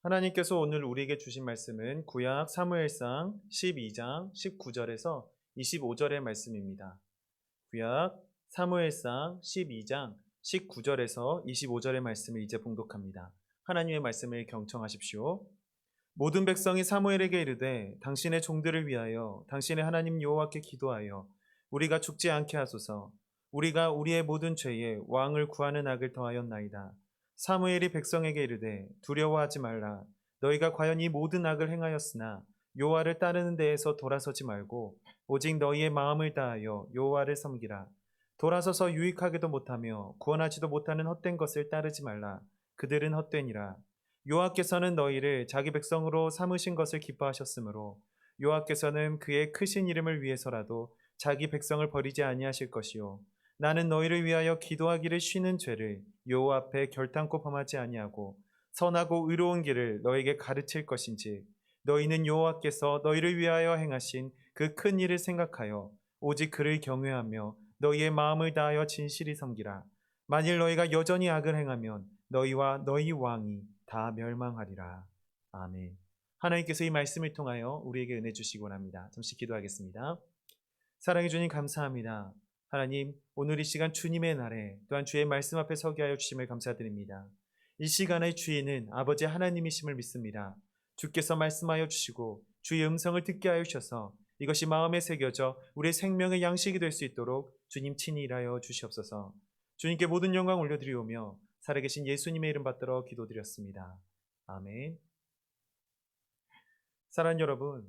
하나님께서 오늘 우리에게 주신 말씀은 구약 사무엘상 12장 19절에서 25절의 말씀입니다. 구약 사무엘상 12장 19절에서 25절의 말씀을 이제 봉독합니다. 하나님의 말씀을 경청하십시오. 모든 백성이 사무엘에게 이르되 당신의 종들을 위하여 당신의 하나님 여호와께 기도하여 우리가 죽지 않게 하소서. 우리가 우리의 모든 죄에 왕을 구하는 악을 더하였나이다. 사무엘이 백성에게 이르되 두려워하지 말라. 너희가 과연 이 모든 악을 행하였으나 여호와를 따르는 데에서 돌아서지 말고 오직 너희의 마음을 다하여 여호와를 섬기라. 돌아서서 유익하게도 못하며 구원하지도 못하는 헛된 것을 따르지 말라. 그들은 헛되니라. 여호와께서는 너희를 자기 백성으로 삼으신 것을 기뻐하셨으므로 여호와께서는 그의 크신 이름을 위해서라도 자기 백성을 버리지 아니하실 것이요 나는 너희를 위하여 기도하기를 쉬는 죄를 여호와 앞에 결탄코 범하지 아니하고 선하고 의로운 길을 너희에게 가르칠 것인지 너희는 여호와께서 너희를 위하여 행하신 그 큰 일을 생각하여 오직 그를 경외하며 너희의 마음을 다하여 진실히 섬기라. 만일 너희가 여전히 악을 행하면 너희와 너희 왕이 다 멸망하리라. 아멘. 하나님께서 이 말씀을 통하여 우리에게 은혜 주시기 원합니다. 잠시 기도하겠습니다. 사랑해 주님 감사합니다. 하나님, 오늘 이 시간 주님의 날에 또한 주의 말씀 앞에 서게 하여 주심을 감사드립니다. 이 시간의 주인은 아버지 하나님이심을 믿습니다. 주께서 말씀하여 주시고 주의 음성을 듣게 하여 주셔서 이것이 마음에 새겨져 우리의 생명의 양식이 될 수 있도록 주님 친히 일하여 주시옵소서. 주님께 모든 영광 올려드리오며 살아계신 예수님의 이름 받들어 기도드렸습니다. 아멘. 사랑하는 여러분,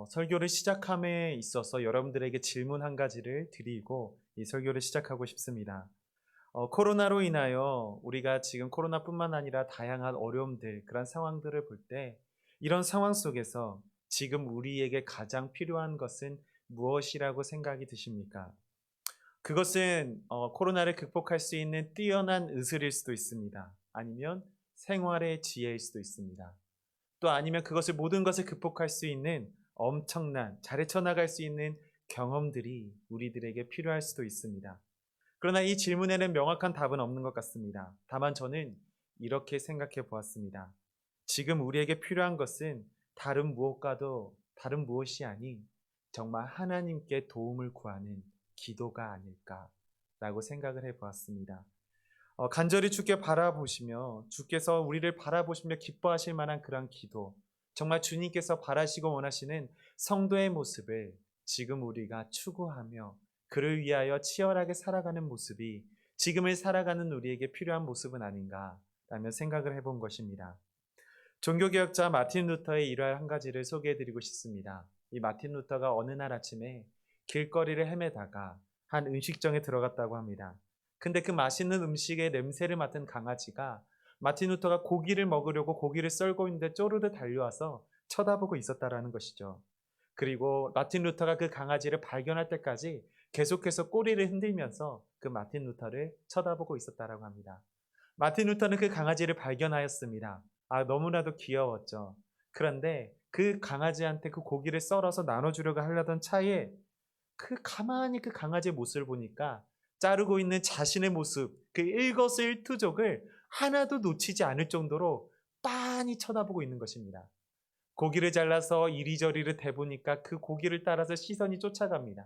설교를 시작함에 있어서 여러분들에게 질문 한 가지를 드리고 이 설교를 시작하고 싶습니다. 코로나로 인하여 우리가 지금 코로나뿐만 아니라 다양한 어려움들, 그런 상황들을 볼 때 이런 상황 속에서 지금 우리에게 가장 필요한 것은 무엇이라고 생각이 드십니까? 그것은 코로나를 극복할 수 있는 뛰어난 의술일 수도 있습니다. 아니면 생활의 지혜일 수도 있습니다. 또 아니면 그것을 모든 것을 극복할 수 있는 엄청난 잘 헤쳐나갈 수 있는 경험들이 우리들에게 필요할 수도 있습니다. 그러나 이 질문에는 명확한 답은 없는 것 같습니다. 다만 저는 이렇게 생각해 보았습니다. 지금 우리에게 필요한 것은 다른 무엇이 아닌 정말 하나님께 도움을 구하는 기도가 아닐까라고 생각을 해 보았습니다. 간절히 주께 바라보시며 주께서 우리를 바라보시며 기뻐하실 만한 그런 기도, 정말 주님께서 바라시고 원하시는 성도의 모습을 지금 우리가 추구하며 그를 위하여 치열하게 살아가는 모습이 지금을 살아가는 우리에게 필요한 모습은 아닌가라며 생각을 해본 것입니다. 종교개혁자 마틴 루터의 일화 한 가지를 소개해드리고 싶습니다. 이 마틴 루터가 어느 날 아침에 길거리를 헤매다가 한 음식점에 들어갔다고 합니다. 근데 그 맛있는 음식의 냄새를 맡은 강아지가 마틴 루터가 고기를 먹으려고 고기를 썰고 있는데 쪼르르 달려와서 쳐다보고 있었다라는 것이죠. 그리고 마틴 루터가 그 강아지를 발견할 때까지 계속해서 꼬리를 흔들면서 그 마틴 루터를 쳐다보고 있었다라고 합니다. 마틴 루터는 그 강아지를 발견하였습니다. 너무나도 귀여웠죠. 그런데 그 강아지한테 그 고기를 썰어서 나눠주려고 하려던 차에 가만히 그 강아지의 모습을 보니까 자르고 있는 자신의 모습, 그 일거수일투족을 하나도 놓치지 않을 정도로 빤히 쳐다보고 있는 것입니다. 고기를 잘라서 이리저리를 대보니까 그 고기를 따라서 시선이 쫓아갑니다.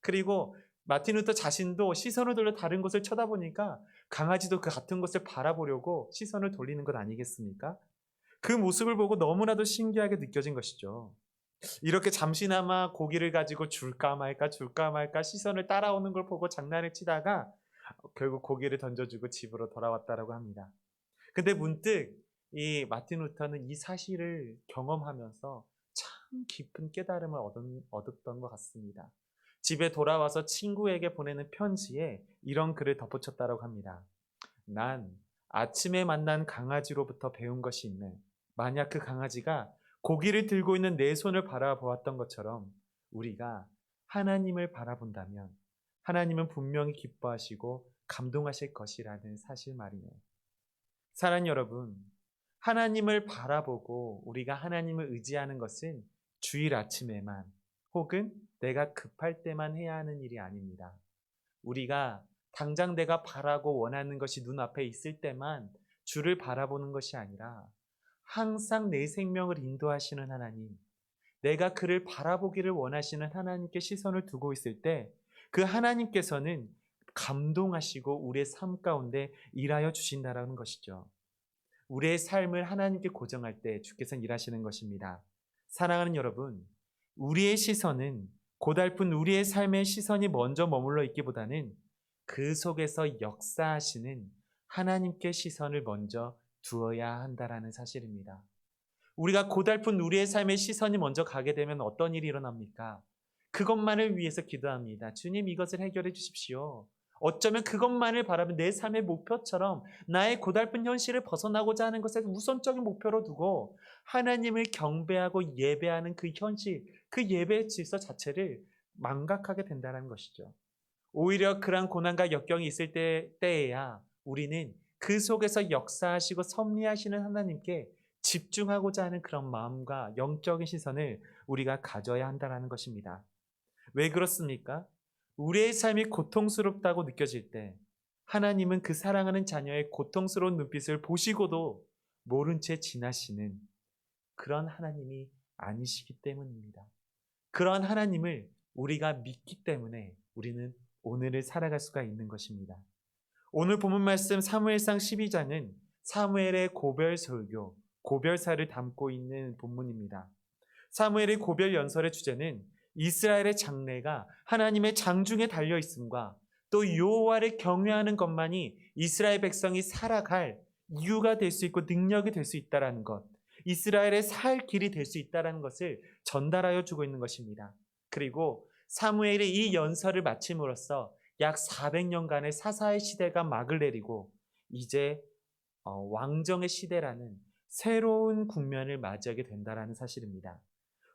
그리고 마틴 루터 자신도 시선을 돌려 다른 곳을 쳐다보니까 강아지도 그 같은 곳을 바라보려고 시선을 돌리는 것 아니겠습니까? 그 모습을 보고 너무나도 신기하게 느껴진 것이죠. 이렇게 잠시나마 고기를 가지고 줄까 말까 시선을 따라오는 걸 보고 장난을 치다가 결국 고기를 던져주고 집으로 돌아왔다라고 합니다. 근데 문득 이 마틴 루터는 이 사실을 경험하면서 참 깊은 깨달음을 얻었던 것 같습니다. 집에 돌아와서 친구에게 보내는 편지에 이런 글을 덧붙였다고 합니다. 난 아침에 만난 강아지로부터 배운 것이 있네. 만약 그 강아지가 고기를 들고 있는 내 손을 바라보았던 것처럼 우리가 하나님을 바라본다면 하나님은 분명히 기뻐하시고 감동하실 것이라는 사실 말이네요. 사랑하는 여러분, 하나님을 바라보고 우리가 하나님을 의지하는 것은 주일 아침에만 혹은 내가 급할 때만 해야 하는 일이 아닙니다. 우리가 당장 내가 바라고 원하는 것이 눈앞에 있을 때만 주를 바라보는 것이 아니라 항상 내 생명을 인도하시는 하나님, 내가 그를 바라보기를 원하시는 하나님께 시선을 두고 있을 때 그 하나님께서는 감동하시고 우리의 삶 가운데 일하여 주신다라는 것이죠. 우리의 삶을 하나님께 고정할 때 주께서는 일하시는 것입니다. 사랑하는 여러분, 우리의 시선은 고달픈 우리의 삶의 시선이 먼저 머물러 있기보다는 그 속에서 역사하시는 하나님께 시선을 먼저 두어야 한다라는 사실입니다. 우리가 고달픈 우리의 삶의 시선이 먼저 가게 되면 어떤 일이 일어납니까? 그것만을 위해서 기도합니다. 주님, 이것을 해결해 주십시오. 어쩌면 그것만을 바라면 내 삶의 목표처럼 나의 고달픈 현실을 벗어나고자 하는 것을 우선적인 목표로 두고 하나님을 경배하고 예배하는 그 현실, 그 예배의 질서 자체를 망각하게 된다는 것이죠. 오히려 그러한 고난과 역경이 있을 때에야 우리는 그 속에서 역사하시고 섭리하시는 하나님께 집중하고자 하는 그런 마음과 영적인 시선을 우리가 가져야 한다는 것입니다. 왜 그렇습니까? 우리의 삶이 고통스럽다고 느껴질 때 하나님은 그 사랑하는 자녀의 고통스러운 눈빛을 보시고도 모른 채 지나시는 그런 하나님이 아니시기 때문입니다. 그런 하나님을 우리가 믿기 때문에 우리는 오늘을 살아갈 수가 있는 것입니다. 오늘 본문 말씀 사무엘상 12장은 사무엘의 고별 설교, 고별사를 담고 있는 본문입니다. 사무엘의 고별 연설의 주제는 이스라엘의 장래가 하나님의 장중에 달려 있음과 또 여호와를 경외하는 것만이 이스라엘 백성이 살아갈 이유가 될 수 있고 능력이 될 수 있다라는 것, 이스라엘의 살 길이 될 수 있다라는 것을 전달하여 주고 있는 것입니다. 그리고 사무엘이 이 연설을 마침으로써 약 400년간의 사사의 시대가 막을 내리고 이제 왕정의 시대라는 새로운 국면을 맞이하게 된다는 사실입니다.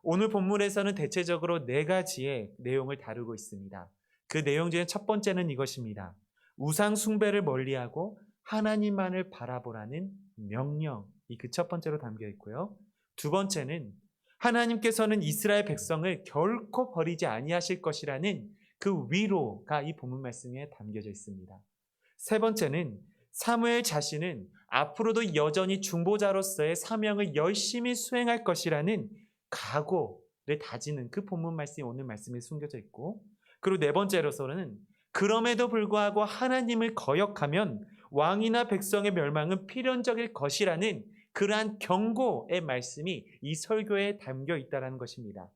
오늘 본문에서는 대체적으로 4가지의 내용을 다루고 있습니다. 그 내용 중에 첫 번째는 이것입니다. 우상 숭배를 멀리하고 하나님만을 바라보라는 명령이 그 첫 번째로 담겨 있고요. 두 번째는 하나님께서는 이스라엘 백성을 결코 버리지 아니하실 것이라는 그 위로가 이 본문 말씀에 담겨져 있습니다. 세 번째는 사무엘 자신은 앞으로도 여전히 중보자로서의 사명을 열심히 수행할 것이라는 각오를 다지는 그 본문 말씀이 오늘 말씀에 숨겨져 있고, 그리고 네 번째로서는 그럼에도 불구하고 하나님을 거역하면 왕이나 백성의 멸망은 필연적일 것이라는 그러한 경고의 말씀이 이 설교에 담겨 있다는 것입니다.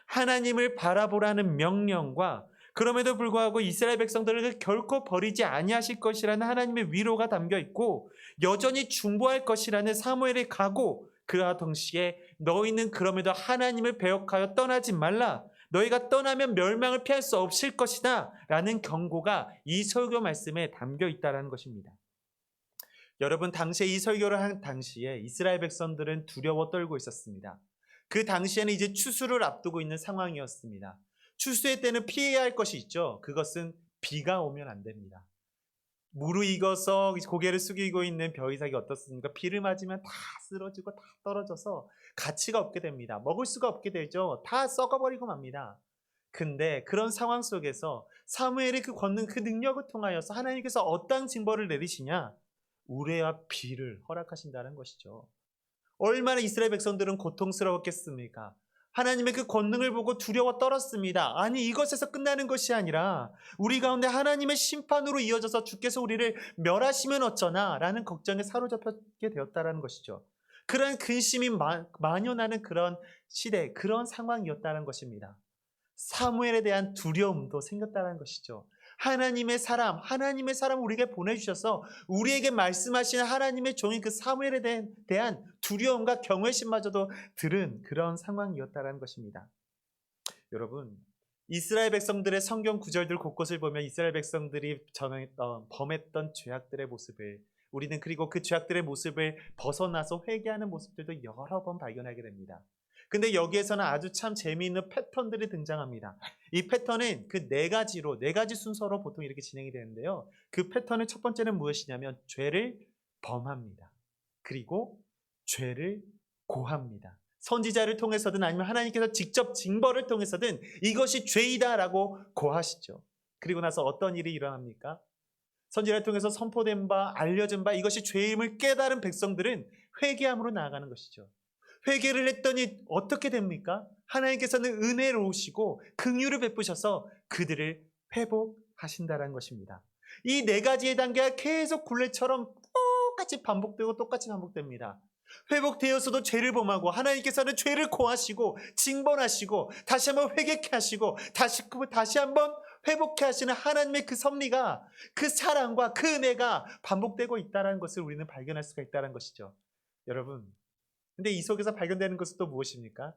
하나님을 바라보라는 명령과 그럼에도 불구하고 이스라엘 백성들을 결코 버리지 아니하실 것이라는 하나님의 위로가 담겨 있고, 여전히 중보할 것이라는 사무엘의 각오, 그와 동시에 너희는 그럼에도 하나님을 배역하여 떠나지 말라, 너희가 떠나면 멸망을 피할 수 없을 것이다 라는 경고가 이 설교 말씀에 담겨 있다는 것입니다. 여러분, 당시에 이 설교를 한 당시에 이스라엘 백성들은 두려워 떨고 있었습니다. 그 당시에는 이제 추수를 앞두고 있는 상황이었습니다. 추수의 때는 피해야 할 것이 있죠. 그것은 비가 오면 안 됩니다. 무르익어서 고개를 숙이고 있는 벼이삭이 어떻습니까? 비를 맞으면 다 쓰러지고 다 떨어져서 가치가 없게 됩니다. 먹을 수가 없게 되죠. 다 썩어버리고 맙니다. 근데 그런 상황 속에서 사무엘의 그 권능, 그 능력을 통하여서 하나님께서 어떤 징벌을 내리시냐? 우레와 비를 허락하신다는 것이죠. 얼마나 이스라엘 백성들은 고통스러웠겠습니까? 하나님의 그 권능을 보고 두려워 떨었습니다. 아니, 이것에서 끝나는 것이 아니라 우리 가운데 하나님의 심판으로 이어져서 주께서 우리를 멸하시면 어쩌나 라는 걱정에 사로잡히게 되었다는 것이죠. 그런 근심이 만연하는 그런 시대, 그런 상황이었다는 것입니다. 사무엘에 대한 두려움도 생겼다는 것이죠. 하나님의 사람 우리에게 보내주셔서 우리에게 말씀하시는 하나님의 종인 그 사무엘에 대한 두려움과 경외심마저도 들은 그런 상황이었다는 것입니다. 여러분, 이스라엘 백성들의 성경 구절들 곳곳을 보면 이스라엘 백성들이 범했던 죄악들의 모습을 우리는, 그리고 그 죄악들의 모습을 벗어나서 회개하는 모습들도 여러 번 발견하게 됩니다. 근데 여기에서는 아주 참 재미있는 패턴들이 등장합니다. 이 패턴은 그 네 가지 순서로 보통 이렇게 진행이 되는데요. 그 패턴의 첫 번째는 무엇이냐면 죄를 범합니다. 그리고 죄를 고합니다. 선지자를 통해서든 아니면 하나님께서 직접 징벌을 통해서든 이것이 죄이다라고 고하시죠. 그리고 나서 어떤 일이 일어납니까? 선지자를 통해서 선포된 바, 알려진 바, 이것이 죄임을 깨달은 백성들은 회개함으로 나아가는 것이죠. 회개를 했더니 어떻게 됩니까? 하나님께서는 은혜로우시고 긍휼을 베푸셔서 그들을 회복하신다는 것입니다. 이 네 가지의 단계가 계속 굴레처럼 똑같이 반복되고 똑같이 반복됩니다. 회복되어서도 죄를 범하고 하나님께서는 죄를 고하시고 징벌하시고 다시 한번 회개케 하시고 다시 한번 회복케 하시는 하나님의 그 섭리가, 그 사랑과 그 은혜가 반복되고 있다는 것을 우리는 발견할 수가 있다는 것이죠. 여러분, 근데 이 속에서 발견되는 것은 또 무엇입니까?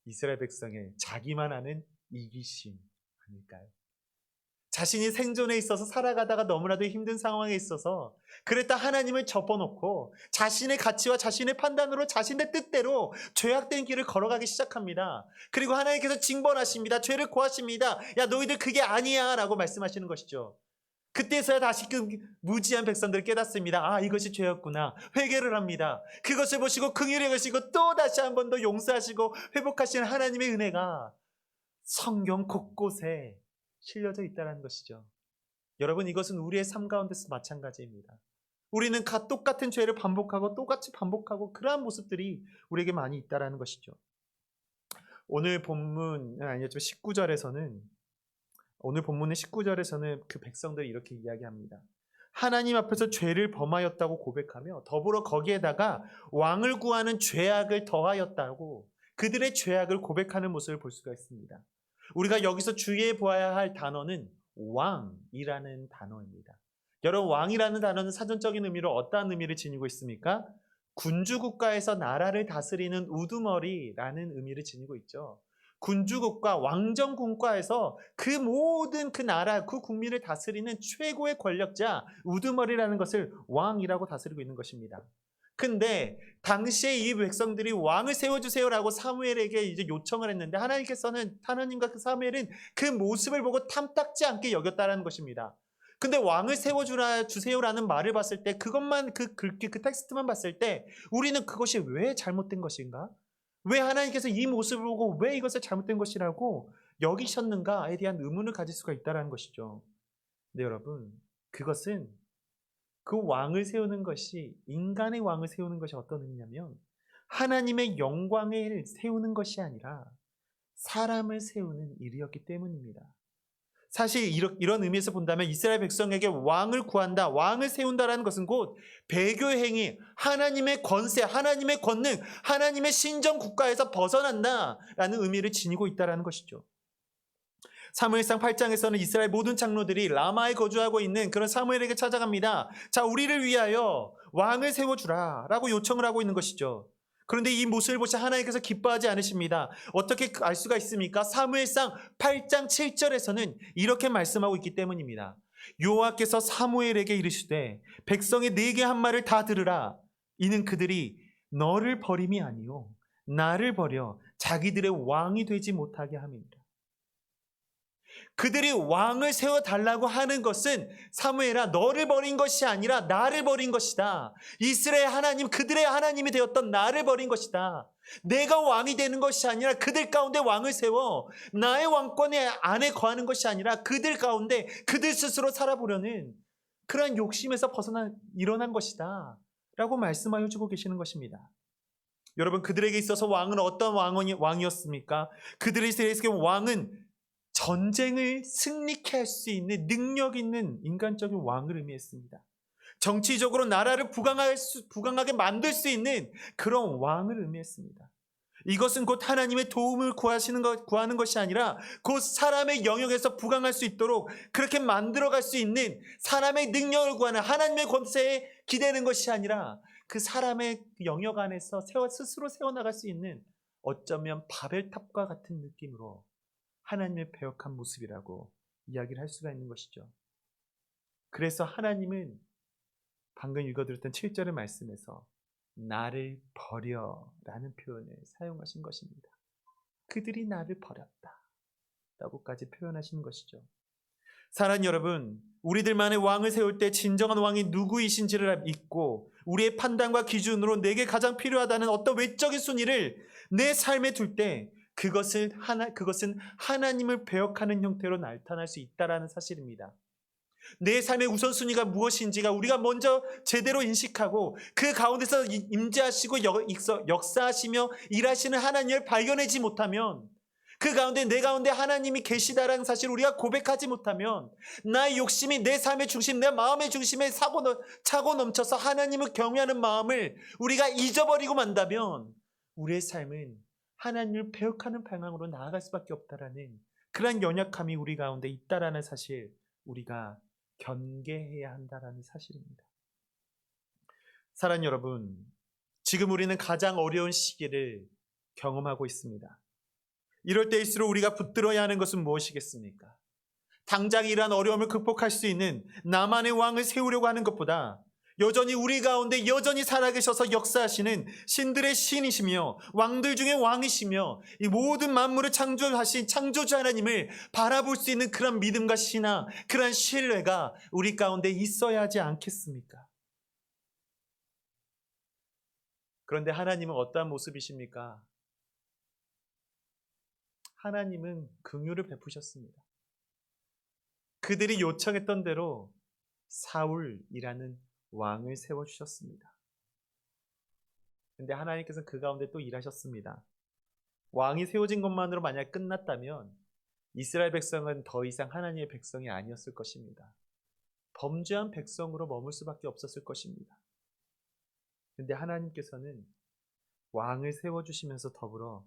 이스라엘 백성의 자기만 아는 이기심 아닐까요? 자신이 생존에 있어서 살아가다가 너무나도 힘든 상황에 있어서 그랬다 하나님을 접어놓고 자신의 가치와 자신의 판단으로 자신의 뜻대로 죄악된 길을 걸어가기 시작합니다. 그리고 하나님께서 징벌하십니다. 죄를 고하십니다. 야, 너희들 그게 아니야 라고 말씀하시는 것이죠. 그때서야 다시 그 무지한 백성들을 깨닫습니다. 아, 이것이 죄였구나. 회개를 합니다. 그것을 보시고 긍휼히 여기시고 또 다시 한 번 더 용서하시고 회복하시는 하나님의 은혜가 성경 곳곳에 실려져 있다는 것이죠. 여러분, 이것은 우리의 삶 가운데서 마찬가지입니다. 우리는 똑같은 죄를 반복하고 똑같이 반복하고 그러한 모습들이 우리에게 많이 있다는 것이죠. 오늘 본문은 아니었지만 19절에서는 오늘 본문의 19절에서는 그 백성들이 이렇게 이야기합니다. 하나님 앞에서 죄를 범하였다고 고백하며 더불어 거기에다가 왕을 구하는 죄악을 더하였다고 그들의 죄악을 고백하는 모습을 볼 수가 있습니다. 우리가 여기서 주의해 보아야 할 단어는 왕이라는 단어입니다. 여러분, 왕이라는 단어는 사전적인 의미로 어떠한 의미를 지니고 있습니까? 군주국가에서 나라를 다스리는 우두머리라는 의미를 지니고 있죠. 군주국가, 왕정국가에서 그 모든 그 나라, 그 국민을 다스리는 최고의 권력자, 우두머리라는 것을 왕이라고 다스리고 있는 것입니다. 근데 당시에 이 백성들이 왕을 세워주세요라고 사무엘에게 이제 요청을 했는데 하나님과 그 사무엘은 그 모습을 보고 탐탁지 않게 여겼다는 것입니다. 근데 왕을 세워주세요라는 말을 봤을 때 그것만 그 텍스트만 봤을 때 우리는 그것이 왜 잘못된 것인가? 왜 하나님께서 이 모습을 보고 왜 이것을 잘못된 것이라고 여기셨는가에 대한 의문을 가질 수가 있다는 것이죠. 근데 여러분, 그것은 그 왕을 세우는 것이, 인간의 왕을 세우는 것이 어떤 의미냐면 하나님의 영광을 세우는 것이 아니라 사람을 세우는 일이었기 때문입니다. 사실 이런 의미에서 본다면 이스라엘 백성에게 왕을 구한다, 왕을 세운다라는 것은 곧 배교의 행위, 하나님의 권세, 하나님의 권능, 하나님의 신정 국가에서 벗어난다라는 의미를 지니고 있다는 것이죠. 사무엘상 8장에서는 이스라엘 모든 장로들이 라마에 거주하고 있는 그런 사무엘에게 찾아갑니다. 자, 우리를 위하여 왕을 세워주라 라고 요청을 하고 있는 것이죠. 그런데 이 모습을 보시 하나님께서 기뻐하지 않으십니다. 어떻게 알 수가 있습니까? 사무엘상 8장 7절에서는 이렇게 말씀하고 있기 때문입니다. 여호와께서 사무엘에게 이르시되 백성의 네게 한 말을 다 들으라. 이는 그들이 너를 버림이 아니요 나를 버려 자기들의 왕이 되지 못하게 함이니라. 그들이 왕을 세워달라고 하는 것은 사무엘아, 너를 버린 것이 아니라 나를 버린 것이다. 이스라엘 하나님, 그들의 하나님이 되었던 나를 버린 것이다. 내가 왕이 되는 것이 아니라 그들 가운데 왕을 세워 나의 왕권 안에 거하는 것이 아니라 그들 가운데 그들 스스로 살아보려는 그러한 욕심에서 일어난 것이다 라고 말씀하여 주고 계시는 것입니다. 여러분, 그들에게 있어서 왕은 어떤 왕이었습니까? 그들에게 왕은 전쟁을 승리케 할 수 있는 능력 있는 인간적인 왕을 의미했습니다. 정치적으로 나라를 부강하게 만들 수 있는 그런 왕을 의미했습니다. 이것은 곧 하나님의 도움을 구하는 것이 아니라 곧 사람의 영역에서 부강할 수 있도록 그렇게 만들어갈 수 있는 사람의 능력을 구하는 하나님의 권세에 기대는 것이 아니라 그 사람의 영역 안에서 스스로 세워나갈 수 있는 어쩌면 바벨탑과 같은 느낌으로 하나님의 배역한 모습이라고 이야기를 할 수가 있는 것이죠. 그래서 하나님은 방금 읽어드렸던 7절의 말씀에서 나를 버려라는 표현을 사용하신 것입니다. 그들이 나를 버렸다 라고까지 표현하시는 것이죠. 사랑하는 여러분, 우리들만의 왕을 세울 때 진정한 왕이 누구이신지를 믿고 우리의 판단과 기준으로 내게 가장 필요하다는 어떤 외적인 순위를 내 삶에 둘 때 그것은 하나님을 배역하는 형태로 나타날 수 있다는 사실입니다. 내 삶의 우선순위가 무엇인지가 우리가 먼저 제대로 인식하고 그 가운데서 임재하시고 역사하시며 일하시는 하나님을 발견하지 못하면, 그 가운데 내 가운데 하나님이 계시다라는 사실을 우리가 고백하지 못하면, 나의 욕심이 내 삶의 중심, 내 마음의 중심에 차고 넘쳐서 하나님을 경외하는 마음을 우리가 잊어버리고 만다면 우리의 삶은 하나님을 배역하는 방향으로 나아갈 수밖에 없다라는 그런 연약함이 우리 가운데 있다라는 사실, 우리가 경계해야 한다라는 사실입니다. 사랑하는 여러분, 지금 우리는 가장 어려운 시기를 경험하고 있습니다. 이럴 때일수록 우리가 붙들어야 하는 것은 무엇이겠습니까? 당장 이러한 어려움을 극복할 수 있는 나만의 왕을 세우려고 하는 것보다 여전히 우리 가운데 여전히 살아계셔서 역사하시는 신들의 신이시며 왕들 중에 왕이시며 이 모든 만물을 창조하신 창조주 하나님을 바라볼 수 있는 그런 믿음과 신앙, 그런 신뢰가 우리 가운데 있어야 하지 않겠습니까? 그런데 하나님은 어떠한 모습이십니까? 하나님은 긍휼을 베푸셨습니다. 그들이 요청했던 대로 사울이라는 왕을 세워주셨습니다. 근데 하나님께서는 그 가운데 또 일하셨습니다. 왕이 세워진 것만으로 만약 끝났다면 이스라엘 백성은 더 이상 하나님의 백성이 아니었을 것입니다. 범죄한 백성으로 머물 수밖에 없었을 것입니다. 근데 하나님께서는 왕을 세워주시면서 더불어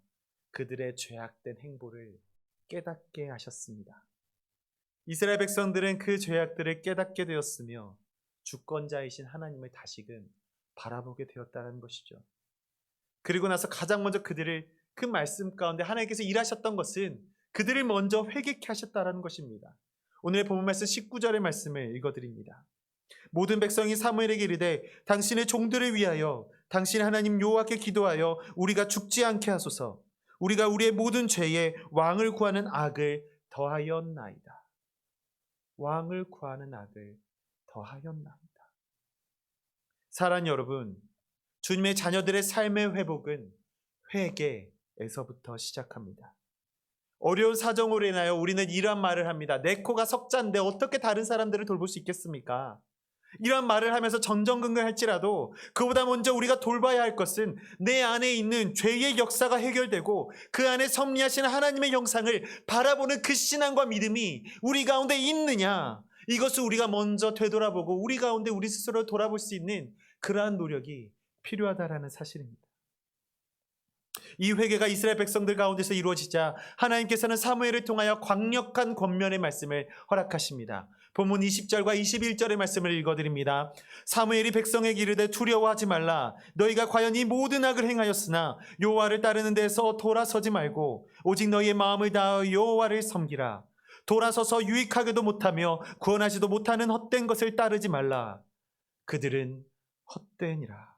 그들의 죄악된 행보를 깨닫게 하셨습니다. 이스라엘 백성들은 그 죄악들을 깨닫게 되었으며 주권자이신 하나님을 다시금 바라보게 되었다는 것이죠. 그리고 나서 가장 먼저 그들을 그 말씀 가운데 하나님께서 일하셨던 것은 그들을 먼저 회개케 하셨다는 것입니다. 오늘 본문 말씀 19절의 말씀을 읽어드립니다. 모든 백성이 사무엘에게 이르되 당신의 종들을 위하여 당신 하나님 여호와께 기도하여 우리가 죽지 않게 하소서. 우리가 우리의 모든 죄에 왕을 구하는 악을 더하였나이다. 왕을 구하는 악을 더하였나이다. 사랑하는 여러분, 주님의 자녀들의 삶의 회복은 회개에서부터 시작합니다. 어려운 사정으로 인하여 우리는 이러한 말을 합니다. 내 코가 석자인데 어떻게 다른 사람들을 돌볼 수 있겠습니까? 이러한 말을 하면서 전전긍긍할지라도 그보다 먼저 우리가 돌봐야 할 것은 내 안에 있는 죄의 역사가 해결되고 그 안에 섭리하시는 하나님의 형상을 바라보는 그 신앙과 믿음이 우리 가운데 있느냐, 이것을 우리가 먼저 되돌아보고 우리 가운데 우리 스스로 돌아볼 수 있는 그러한 노력이 필요하다라는 사실입니다. 이 회개가 이스라엘 백성들 가운데서 이루어지자 하나님께서는 사무엘을 통하여 강력한 권면의 말씀을 허락하십니다. 본문 20절과 21절의 말씀을 읽어드립니다. 사무엘이 백성에게 이르되 두려워하지 말라. 너희가 과연 이 모든 악을 행하였으나 여호와를 따르는 데서 돌아서지 말고 오직 너희의 마음을 다하여 여호와를 섬기라. 돌아서서 유익하게도 못하며 구원하지도 못하는 헛된 것을 따르지 말라. 그들은 헛되니라.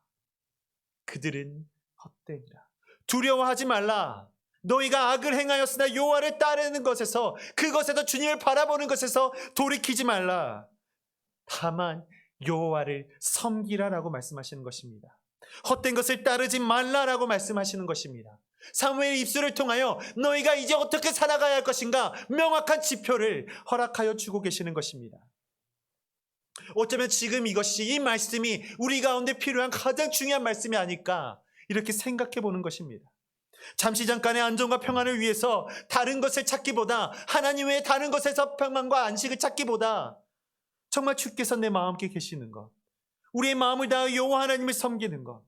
그들은 헛되니라. 두려워하지 말라. 너희가 악을 행하였으나 여호와를 따르는 것에서, 그것에서 주님을 바라보는 것에서 돌이키지 말라. 다만 여호와를 섬기라라고 말씀하시는 것입니다. 헛된 것을 따르지 말라라고 말씀하시는 것입니다. 사무엘의 입술을 통하여 너희가 이제 어떻게 살아가야 할 것인가 명확한 지표를 허락하여 주고 계시는 것입니다. 어쩌면 지금 이 말씀이 우리 가운데 필요한 가장 중요한 말씀이 아닐까 이렇게 생각해 보는 것입니다. 잠시 잠깐의 안정과 평안을 위해서 다른 것을 찾기보다, 하나님 외에 다른 것에서 평안과 안식을 찾기보다 정말 주께서 내 마음 속에 계시는 것, 우리의 마음을 다하여 여호와 하나님을 섬기는 것,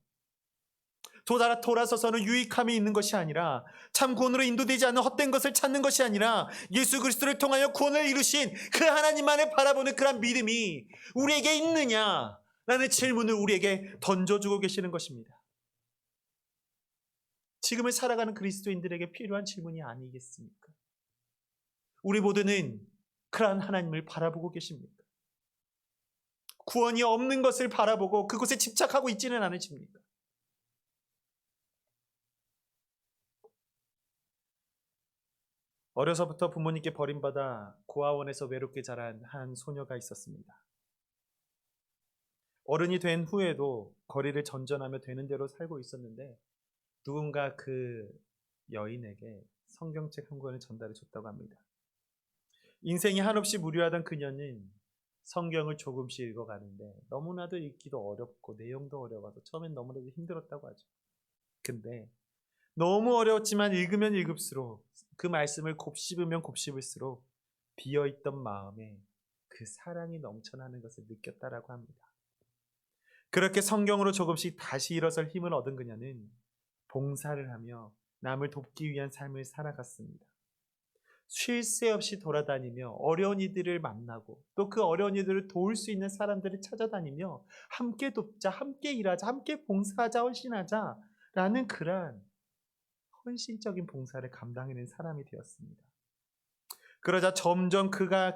돌아서서는 유익함이 있는 것이 아니라 참 구원으로 인도되지 않는 헛된 것을 찾는 것이 아니라 예수 그리스도를 통하여 구원을 이루신 그 하나님만을 바라보는 그런 믿음이 우리에게 있느냐라는 질문을 우리에게 던져주고 계시는 것입니다. 지금을 살아가는 그리스도인들에게 필요한 질문이 아니겠습니까? 우리 모두는 그러한 하나님을 바라보고 계십니까? 구원이 없는 것을 바라보고 그곳에 집착하고 있지는 않으십니까? 어려서부터 부모님께 버림받아 고아원에서 외롭게 자란 한 소녀가 있었습니다. 어른이 된 후에도 거리를 전전하며 되는 대로 살고 있었는데 누군가 그 여인에게 성경책 한 권을 전달해 줬다고 합니다. 인생이 한없이 무료하던 그녀는 성경을 조금씩 읽어가는데 너무나도 읽기도 어렵고 내용도 어려워서 처음엔 너무나도 힘들었다고 하죠. 근데 너무 어려웠지만 읽으면 읽을수록 그 말씀을 곱씹으면 곱씹을수록 비어있던 마음에 그 사랑이 넘쳐나는 것을 느꼈다라고 합니다. 그렇게 성경으로 조금씩 다시 일어설 힘을 얻은 그녀는 봉사를 하며 남을 돕기 위한 삶을 살아갔습니다. 쉴 새 없이 돌아다니며 어려운 이들을 만나고 또 그 어려운 이들을 도울 수 있는 사람들을 찾아다니며 함께 돕자, 함께 일하자, 함께 봉사하자, 헌신하자 라는 그러한 헌신적인 봉사를 감당해낸 사람이 되었습니다. 그러자 점점 그녀가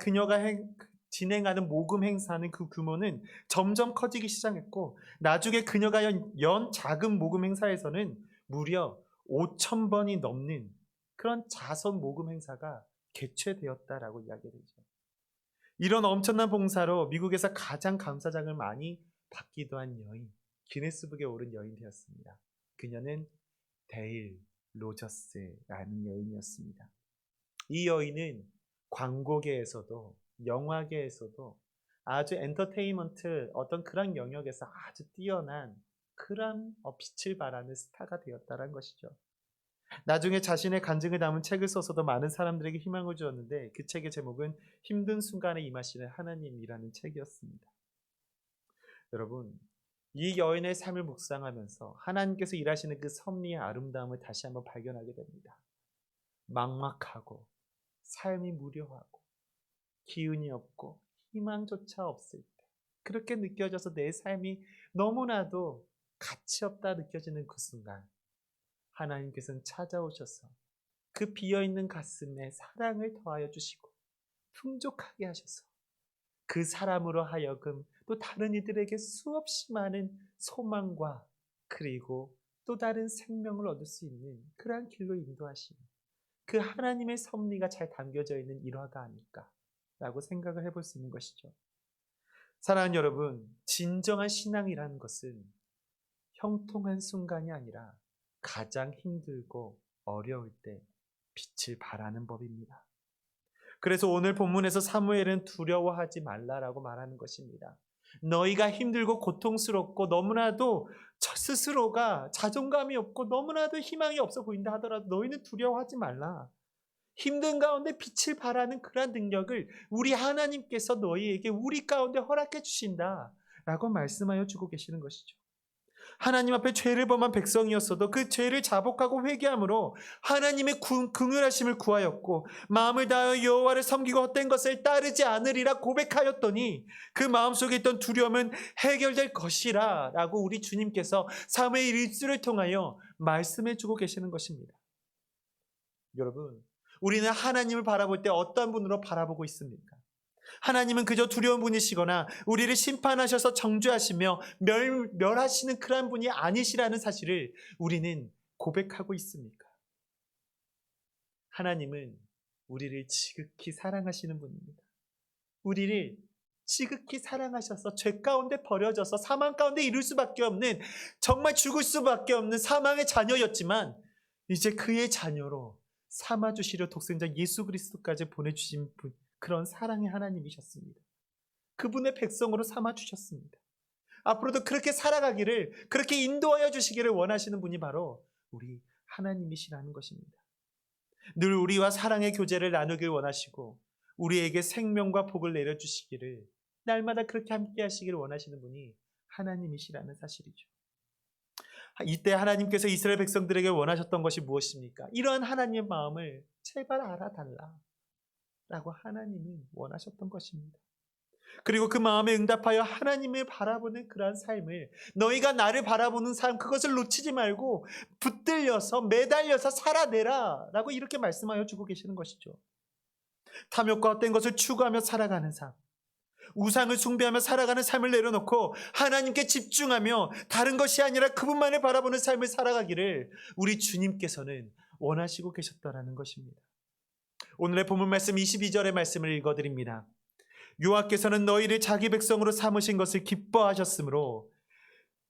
진행하는 모금 행사는 그 규모는 점점 커지기 시작했고 나중에 그녀가 연 작은 모금 행사에서는 무려 5,000번이 넘는 그런 자선 모금 행사가 개최되었다라고 이야기되죠. 이런 엄청난 봉사로 미국에서 가장 감사장을 많이 받기도 한 여인, 기네스북에 오른 여인 되었습니다. 그녀는 데일 로저스라는 여인이었습니다. 이 여인은 광고계에서도 영화계에서도 아주 엔터테인먼트 어떤 그런 영역에서 아주 뛰어난 그런 빛을 발하는 스타가 되었다는 것이죠. 나중에 자신의 간증을 담은 책을 써서도 많은 사람들에게 희망을 주었는데 그 책의 제목은 힘든 순간에 임하시는 하나님이라는 책이었습니다. 여러분, 이 여인의 삶을 묵상하면서 하나님께서 일하시는 그 섭리의 아름다움을 다시 한번 발견하게 됩니다. 막막하고 삶이 무료하고 기운이 없고 희망조차 없을 때 그렇게 느껴져서 내 삶이 너무나도 가치 없다 느껴지는 그 순간 하나님께서는 찾아오셔서 그 비어있는 가슴에 사랑을 더하여 주시고 풍족하게 하셔서 그 사람으로 하여금 또 다른 이들에게 수없이 많은 소망과 그리고 또 다른 생명을 얻을 수 있는 그러한 길로 인도하시는 그 하나님의 섭리가 잘 담겨져 있는 일화가 아닐까라고 생각을 해볼 수 있는 것이죠. 사랑하는 여러분, 진정한 신앙이라는 것은 형통한 순간이 아니라 가장 힘들고 어려울 때 빛을 발하는 법입니다. 그래서 오늘 본문에서 사무엘은 두려워하지 말라라고 말하는 것입니다. 너희가 힘들고 고통스럽고 너무나도 스스로가 자존감이 없고 너무나도 희망이 없어 보인다 하더라도 너희는 두려워하지 말라. 힘든 가운데 빛을 발하는 그러한 능력을 우리 하나님께서 너희에게 우리 가운데 허락해 주신다 라고 말씀하여 주고 계시는 것이죠. 하나님 앞에 죄를 범한 백성이었어도 그 죄를 자복하고 회개함으로 하나님의 긍휼하심을 구하였고 마음을 다하여 여호와를 섬기고 헛된 것을 따르지 않으리라 고백하였더니 그 마음속에 있던 두려움은 해결될 것이라 라고 우리 주님께서 사무엘 1주를 통하여 말씀해 주고 계시는 것입니다. 여러분, 우리는 하나님을 바라볼 때 어떤 분으로 바라보고 있습니까? 하나님은 그저 두려운 분이시거나 우리를 심판하셔서 정죄하시며 멸하시는 그러한 분이 아니시라는 사실을 우리는 고백하고 있습니까? 하나님은 우리를 지극히 사랑하시는 분입니다. 우리를 지극히 사랑하셔서 죄 가운데 버려져서 사망 가운데 이룰 수밖에 없는 정말 죽을 수밖에 없는 사망의 자녀였지만 이제 그의 자녀로 삼아주시려 독생자 예수 그리스도까지 보내주신 분, 그런 사랑의 하나님이셨습니다. 그분의 백성으로 삼아주셨습니다. 앞으로도 그렇게 살아가기를, 그렇게 인도하여 주시기를 원하시는 분이 바로 우리 하나님이시라는 것입니다. 늘 우리와 사랑의 교제를 나누길 원하시고 우리에게 생명과 복을 내려주시기를 날마다 그렇게 함께 하시기를 원하시는 분이 하나님이시라는 사실이죠. 이때 하나님께서 이스라엘 백성들에게 원하셨던 것이 무엇입니까? 이러한 하나님의 마음을 제발 알아달라 라고 하나님이 원하셨던 것입니다. 그리고 그 마음에 응답하여 하나님을 바라보는 그러한 삶을, 너희가 나를 바라보는 삶, 그것을 놓치지 말고 붙들려서 매달려서 살아내라 라고 이렇게 말씀하여 주고 계시는 것이죠. 탐욕과 헛된 것을 추구하며 살아가는 삶, 우상을 숭배하며 살아가는 삶을 내려놓고 하나님께 집중하며 다른 것이 아니라 그분만을 바라보는 삶을 살아가기를 우리 주님께서는 원하시고 계셨다라는 것입니다. 오늘의 본문 말씀 22절의 말씀을 읽어드립니다. 여호와께서는 너희를 자기 백성으로 삼으신 것을 기뻐하셨으므로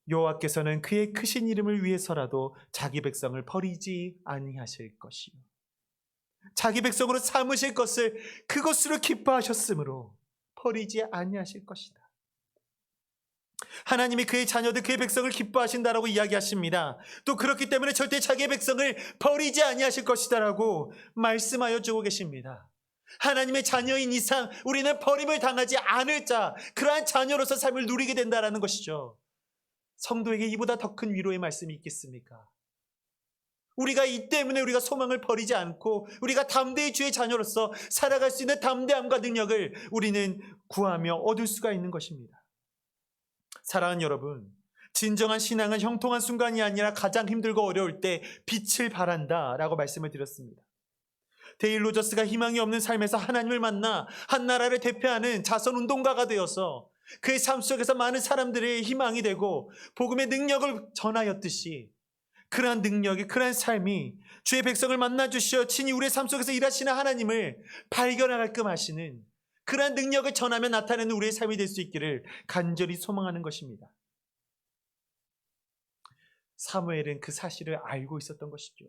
여호와께서는 그의 크신 이름을 위해서라도 자기 백성을 버리지 아니하실 것이요, 자기 백성으로 삼으실 것을 그것으로 기뻐하셨으므로 버리지 아니하실 것이다. 하나님이 그의 자녀들, 그의 백성을 기뻐하신다라고 이야기하십니다. 또 그렇기 때문에 절대 자기의 백성을 버리지 아니하실 것이다라고 말씀하여 주고 계십니다. 하나님의 자녀인 이상 우리는 버림을 당하지 않을 자, 그러한 자녀로서 삶을 누리게 된다라는 것이죠. 성도에게 이보다 더 큰 위로의 말씀이 있겠습니까? 우리가 이 때문에 우리가 소망을 버리지 않고 우리가 담대히 주의 자녀로서 살아갈 수 있는 담대함과 능력을 우리는 구하며 얻을 수가 있는 것입니다. 사랑하는 여러분, 진정한 신앙은 형통한 순간이 아니라 가장 힘들고 어려울 때 빛을 발한다 라고 말씀을 드렸습니다. 데일 로저스가 희망이 없는 삶에서 하나님을 만나 한 나라를 대표하는 자선운동가가 되어서 그의 삶 속에서 많은 사람들의 희망이 되고 복음의 능력을 전하였듯이, 그러한 능력이, 그러한 삶이 주의 백성을 만나 주시어 친히 우리의 삶 속에서 일하시는 하나님을 발견하게끔 하시는 그러한 능력을 전하며 나타내는 우리의 삶이 될 수 있기를 간절히 소망하는 것입니다. 사무엘은 그 사실을 알고 있었던 것이죠.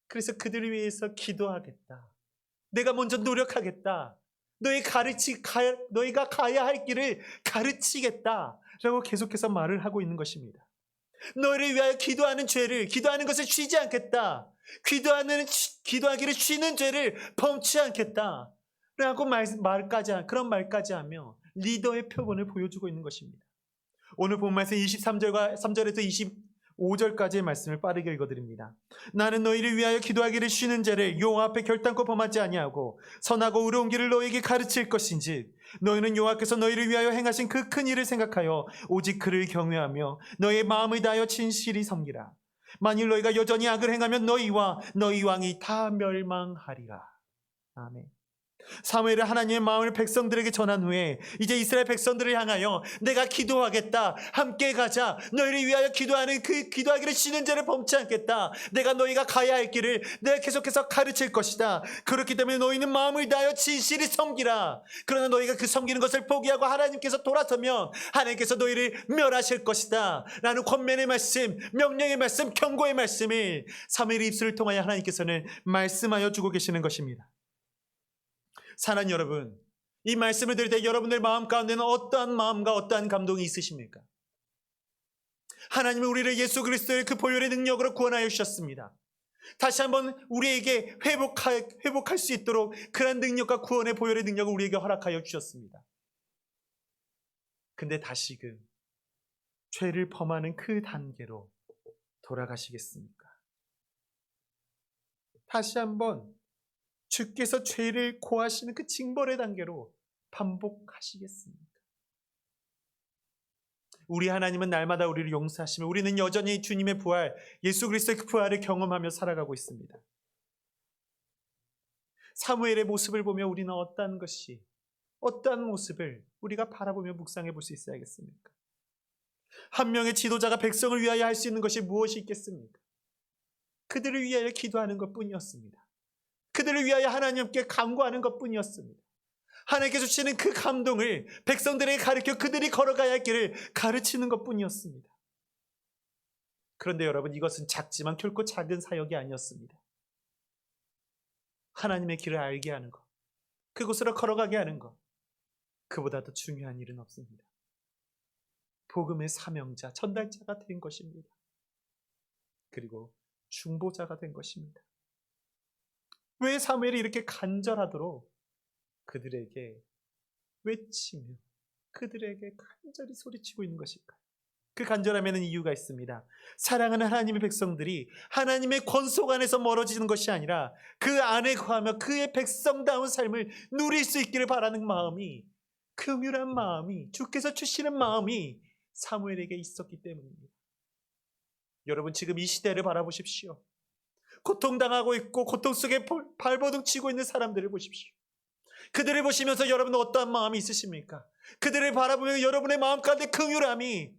그래서 그들을 위해서 기도하겠다, 내가 먼저 노력하겠다, 너희가 가야 할 길을 가르치겠다 라고 계속해서 말을 하고 있는 것입니다. 너희를 위하여 기도하는 것을 쉬지 않겠다, 기도하기를 쉬는 죄를 범치 않겠다 라고 그런 말까지 하며 리더의 표본을 보여주고 있는 것입니다. 오늘 본문에서 23절에서 25절까지의 말씀을 빠르게 읽어드립니다. 나는 너희를 위하여 기도하기를 쉬는 죄를 여호와 앞에 결단코 범하지 아니하고 선하고 의로운 길을 너희에게 가르칠 것인즉 너희는 여호와께서 너희를 위하여 행하신 그 큰 일을 생각하여 오직 그를 경외하며 너희의 마음을 다하여 진실히 섬기라. 만일 너희가 여전히 악을 행하면 너희와 너희 왕이 다 멸망하리라. 아멘. 사무엘은 하나님의 마음을 백성들에게 전한 후에 이제 이스라엘 백성들을 향하여 내가 기도하겠다, 함께 가자, 너희를 위하여 기도하기를 쉬는 죄를 범치 않겠다, 내가 너희가 가야 할 길을 내가 계속해서 가르칠 것이다, 그렇기 때문에 너희는 마음을 다하여 진실히 섬기라. 그러나 너희가 그 섬기는 것을 포기하고 하나님께서 돌아서면 하나님께서 너희를 멸하실 것이다 라는 권면의 말씀, 명령의 말씀, 경고의 말씀을 사무엘의 입술을 통하여 하나님께서는 말씀하여 주고 계시는 것입니다. 사랑하는 여러분, 이 말씀을 들을 때 여러분들 마음 가운데는 어떠한 마음과 어떠한 감동이 있으십니까? 하나님은 우리를 예수 그리스도의 그 보혈의 능력으로 구원하여 주셨습니다. 다시 한번 우리에게 회복할 수 있도록 그런 능력과 구원의 보혈의 능력을 우리에게 허락하여 주셨습니다. 근데 다시금 죄를 범하는 그 단계로 돌아가시겠습니까? 다시 한번 주께서 죄를 고하시는 그 징벌의 단계로 반복하시겠습니까? 우리 하나님은 날마다 우리를 용서하시며 우리는 여전히 주님의 부활, 예수 그리스도의 그 부활을 경험하며 살아가고 있습니다. 사무엘의 모습을 보며 우리는 어떠한 모습을 우리가 바라보며 묵상해 볼 수 있어야겠습니까? 한 명의 지도자가 백성을 위하여 할 수 있는 것이 무엇이 있겠습니까? 그들을 위하여 기도하는 것뿐이었습니다. 그들을 위하여 하나님께 간구하는 것뿐이었습니다. 하나님께서 주시는 그 감동을 백성들에게 가르쳐 그들이 걸어가야 할 길을 가르치는 것뿐이었습니다. 그런데 여러분, 이것은 작지만 결코 작은 사역이 아니었습니다. 하나님의 길을 알게 하는 것, 그곳으로 걸어가게 하는 것, 그보다 더 중요한 일은 없습니다. 복음의 사명자, 전달자가 된 것입니다. 그리고 중보자가 된 것입니다. 왜 사무엘이 이렇게 간절하도록 그들에게 외치며 그들에게 간절히 소리치고 있는 것일까요? 그 간절함에는 이유가 있습니다. 사랑하는 하나님의 백성들이 하나님의 권속 안에서 멀어지는 것이 아니라 그 안에 거하며 그의 백성다운 삶을 누릴 수 있기를 바라는 마음이, 긍휼한 마음이, 주께서 주시는 마음이 사무엘에게 있었기 때문입니다. 여러분, 지금 이 시대를 바라보십시오. 고통당하고 있고 고통 속에 발버둥 치고 있는 사람들을 보십시오. 그들을 보시면서 여러분은 어떠한 마음이 있으십니까? 그들을 바라보면 여러분의 마음 가운데 긍휼함이,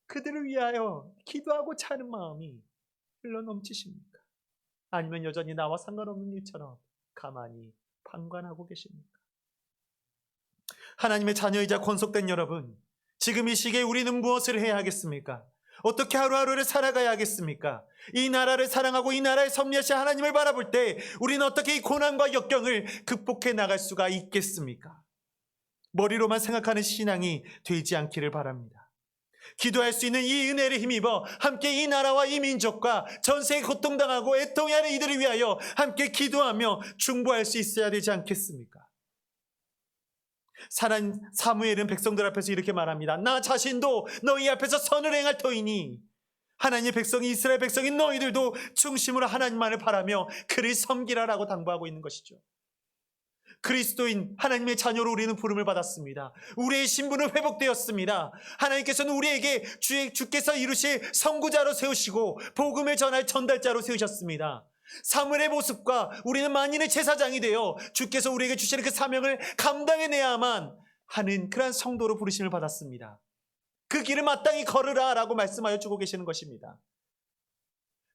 그들을 위하여 기도하고자 하는 마음이 흘러넘치십니까? 아니면 여전히 나와 상관없는 일처럼 가만히 방관하고 계십니까? 하나님의 자녀이자 권속된 여러분, 지금 이 시기에 우리는 무엇을 해야 하겠습니까? 어떻게 하루하루를 살아가야 하겠습니까? 이 나라를 사랑하고 이 나라의 섭리하신 하나님을 바라볼 때 우리는 어떻게 이 고난과 역경을 극복해 나갈 수가 있겠습니까? 머리로만 생각하는 신앙이 되지 않기를 바랍니다. 기도할 수 있는 이 은혜를 힘입어 함께 이 나라와 이 민족과 전 세계 고통당하고 애통해하는 이들을 위하여 함께 기도하며 중보할 수 있어야 되지 않겠습니까? 사무엘은 백성들 앞에서 이렇게 말합니다. 나 자신도 너희 앞에서 선을 행할 터이니 하나님의 백성이, 이스라엘 백성인 너희들도 중심으로 하나님만을 바라며 그를 섬기라라고 당부하고 있는 것이죠. 그리스도인 하나님의 자녀로 우리는 부름을 받았습니다. 우리의 신분은 회복되었습니다. 하나님께서는 우리에게 주께서 이루실 선구자로 세우시고 복음을 전할 전달자로 세우셨습니다. 사무엘의 모습과 우리는 만인의 제사장이 되어 주께서 우리에게 주시는 그 사명을 감당해내야만 하는 그러한 성도로 부르심을 받았습니다. 그 길을 마땅히 걸으라 라고 말씀하여 주고 계시는 것입니다.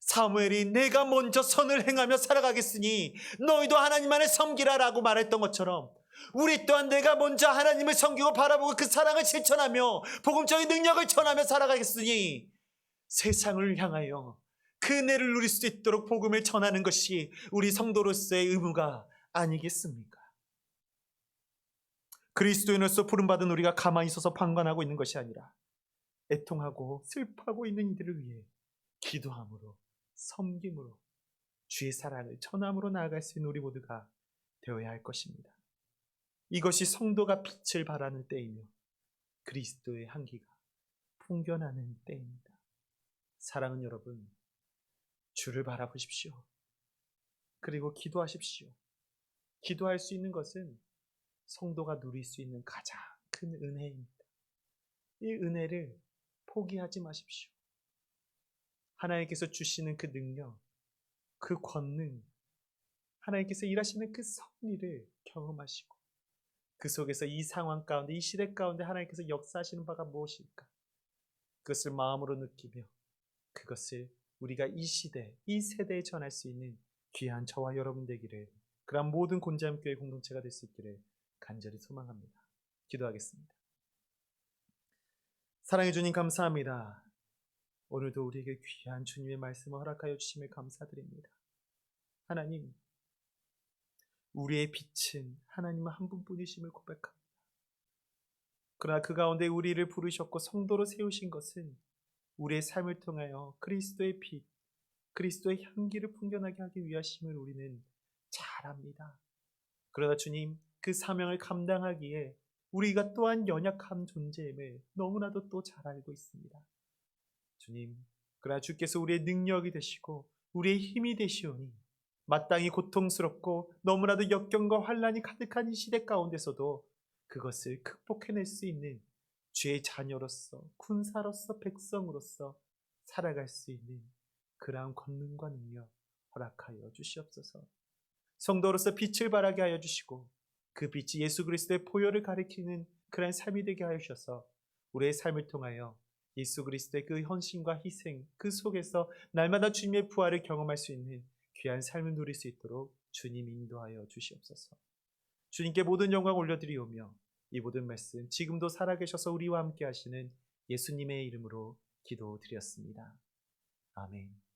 사무엘이 내가 먼저 선을 행하며 살아가겠으니 너희도 하나님만을 섬기라 라고 말했던 것처럼 우리 또한 내가 먼저 하나님을 섬기고 바라보고 그 사랑을 실천하며 복음적인 능력을 전하며 살아가겠으니 세상을 향하여 그 은혜를 누릴 수 있도록 복음을 전하는 것이 우리 성도로서의 의무가 아니겠습니까? 그리스도인으로서 부름받은 우리가 가만히 있어서 방관하고 있는 것이 아니라 애통하고 슬퍼하고 있는 이들을 위해 기도함으로, 섬김으로, 주의 사랑을 전함으로 나아갈 수 있는 우리 모두가 되어야 할 것입니다. 이것이 성도가 빛을 발하는 때이며 그리스도의 향기가 풍겨나는 때입니다. 사랑하는 여러분, 주를 바라보십시오. 그리고 기도하십시오. 기도할 수 있는 것은 성도가 누릴 수 있는 가장 큰 은혜입니다. 이 은혜를 포기하지 마십시오. 하나님께서 주시는 그 능력, 그 권능, 하나님께서 일하시는 그 섭리를 경험하시고 그 속에서 이 상황 가운데, 이 시대 가운데 하나님께서 역사하시는 바가 무엇일까? 그것을 마음으로 느끼며 그것을 우리가 이 시대, 이 세대에 전할 수 있는 귀한 저와 여러분 되기를, 그러한 모든 곤지암교회 공동체가 될 수 있기를 간절히 소망합니다. 기도하겠습니다. 사랑해 주님 감사합니다. 오늘도 우리에게 귀한 주님의 말씀을 허락하여 주심에 감사드립니다. 하나님, 우리의 빛은 하나님 한 분뿐이심을 고백합니다. 그러나 그 가운데 우리를 부르셨고 성도로 세우신 것은 우리의 삶을 통하여 그리스도의 빛, 그리스도의 향기를 풍겨나게 하기 위하심을 우리는 잘 압니다. 그러나 주님, 그 사명을 감당하기에 우리가 또한 연약한 존재임을 너무나도 또 잘 알고 있습니다. 주님, 그러나 주께서 우리의 능력이 되시고 우리의 힘이 되시오니 마땅히 고통스럽고 너무나도 역경과 환난이 가득한 이 시대 가운데서도 그것을 극복해낼 수 있는 주의 자녀로서, 군사로서, 백성으로서 살아갈 수 있는 그러한 권능과 능력 허락하여 주시옵소서. 성도로서 빛을 발하게 하여 주시고 그 빛이 예수 그리스도의 보혈을 가리키는 그런 삶이 되게 하여 주셔서 우리의 삶을 통하여 예수 그리스도의 그 헌신과 희생, 그 속에서 날마다 주님의 부활을 경험할 수 있는 귀한 삶을 누릴 수 있도록 주님 인도하여 주시옵소서. 주님께 모든 영광 올려드리오며 이 모든 말씀 지금도 살아계셔서 우리와 함께 하시는 예수님의 이름으로 기도드렸습니다. 아멘.